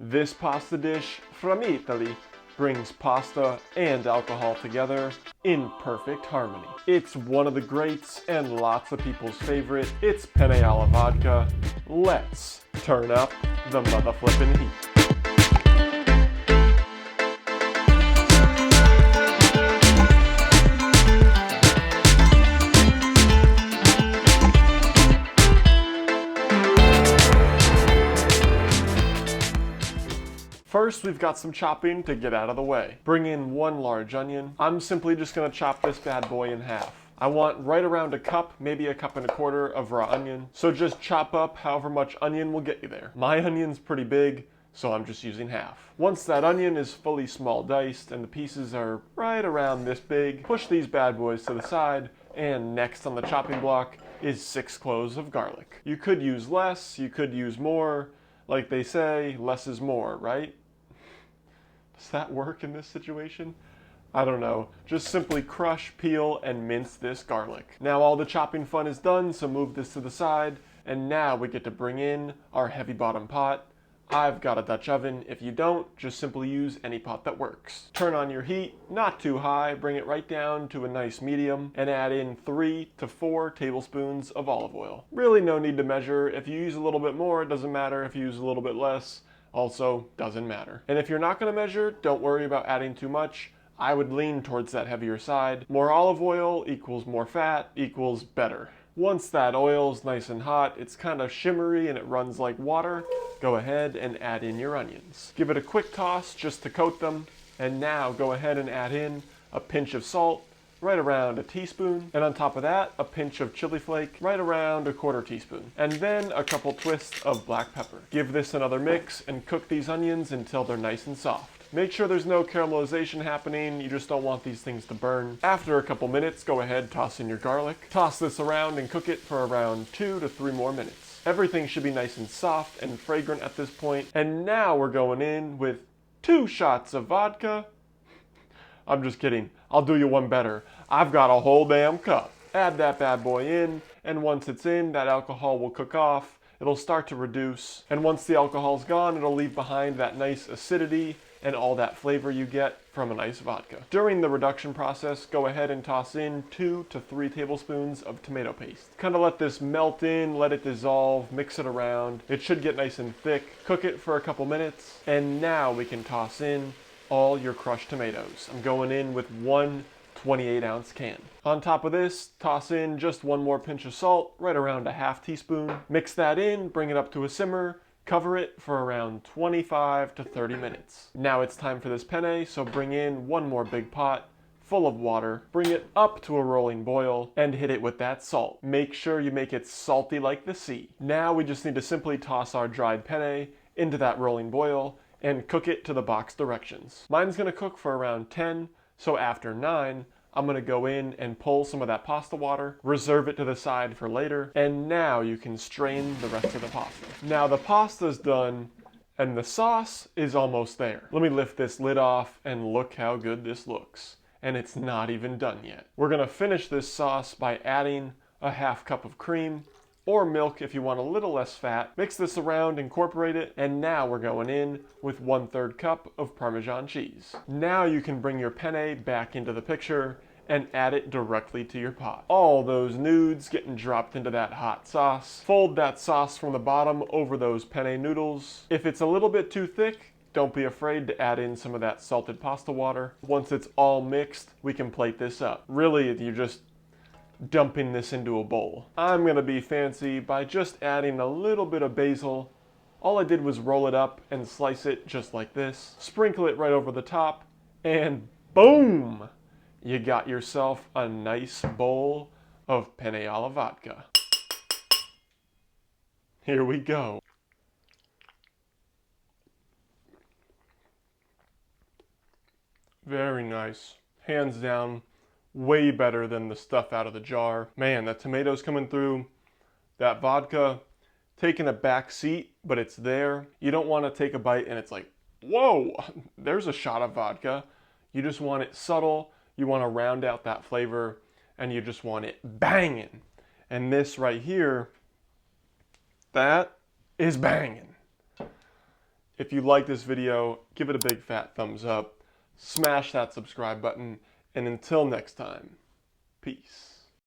This pasta dish from Italy brings pasta and alcohol together in perfect harmony. It's one of the greats and lots of people's favorite. It's Penne Alla Vodka. Let's turn up the mother flippin' heat. First, we've got some chopping to get out of the way. Bring in 1 large onion. I'm simply just gonna chop this bad boy in half. I want right around a cup, maybe a cup and a quarter of raw onion. So just chop up however much onion will get you there. My onion's pretty big, so I'm just using half. Once that onion is fully small diced and the pieces are right around this big, push these bad boys to the side, and next on the chopping block is 6 cloves of garlic. You could use less, you could use more. Like they say, less is more, right? Does that work in this situation? I don't know. Just simply crush, peel, and mince this garlic. Now all the chopping fun is done, so move this to the side, and now we get to bring in our heavy bottom pot. I've got a Dutch oven. If you don't, just simply use any pot that works. Turn on your heat, not too high, bring it right down to a nice medium, and add in 3 to 4 tablespoons of olive oil. Really no need to measure. If you use a little bit more, it doesn't matter. If you use a little bit less, also doesn't matter. And if you're not gonna measure, don't worry about adding too much. I would lean towards that heavier side. More olive oil equals more fat equals better. Once that oil's nice and hot, it's kind of shimmery and it runs like water, go ahead and add in your onions. Give it a quick toss just to coat them, and now go ahead and add in a pinch of salt, right around a teaspoon, and on top of that, a pinch of chili flake, right around a 1/4 teaspoon, and then a couple twists of black pepper. Give this another mix and cook these onions until they're nice and soft. Make sure there's no caramelization happening, you just don't want these things to burn. After a couple minutes, go ahead, toss in your garlic. Toss this around and cook it for around 2 to 3 more minutes. Everything should be nice and soft and fragrant at this point, and now we're going in with 2 shots of vodka. I'm just kidding. I'll do you one better. I've got a whole damn cup. Add that bad boy in, and once it's in, that alcohol will cook off. It'll start to reduce, and once the alcohol's gone, it'll leave behind that nice acidity and all that flavor you get from a nice vodka. During the reduction process, go ahead and toss in 2 to 3 tablespoons of tomato paste. Kind of let this melt in, let it dissolve, mix it around. It should get nice and thick. Cook it for a couple minutes, and now we can toss in all your crushed tomatoes. I'm going in with 1 28-ounce can. On top of this, toss in just 1 more pinch of salt, right around a 1/2 teaspoon. Mix that in, bring it up to a simmer, cover it for around 25 to 30 minutes. Now it's time for this penne, so bring in 1 more big pot full of water, bring it up to a rolling boil, and hit it with that salt. Make sure you make it salty like the sea. Now we just need to simply toss our dried penne into that rolling boil and cook it to the box directions. Mine's gonna cook for around 10, so after 9, I'm gonna go in and pull some of that pasta water, reserve it to the side for later, and now you can strain the rest of the pasta. Now the pasta's done, and the sauce is almost there. Let me lift this lid off and look how good this looks. And it's not even done yet. We're gonna finish this sauce by adding a 1/2 cup of cream, or milk if you want a little less fat. Mix this around, incorporate it, and now we're going in with 1/3 cup of Parmesan cheese. Now you can bring your penne back into the picture and add it directly to your pot. All those nudes getting dropped into that hot sauce. Fold that sauce from the bottom over those penne noodles. If it's a little bit too thick, don't be afraid to add in some of that salted pasta water. Once it's all mixed, we can plate this up. Really, you're just dumping this into a bowl. I'm gonna be fancy by just adding a little bit of basil. All I did was roll it up and slice it just like this. Sprinkle it right over the top, and boom! You got yourself a nice bowl of Penne Alla Vodka. Here we go. Very nice. Hands down, way better than the stuff out of the jar. Man, that tomato's coming through. That vodka, taking a back seat, but it's there. You don't want to take a bite and it's like, whoa, there's a shot of vodka. You just want it subtle. You want to round out that flavor, and you just want it banging. And this right here, that is banging. If you like this video, give it a big fat thumbs up, smash that subscribe button, and until next time, peace.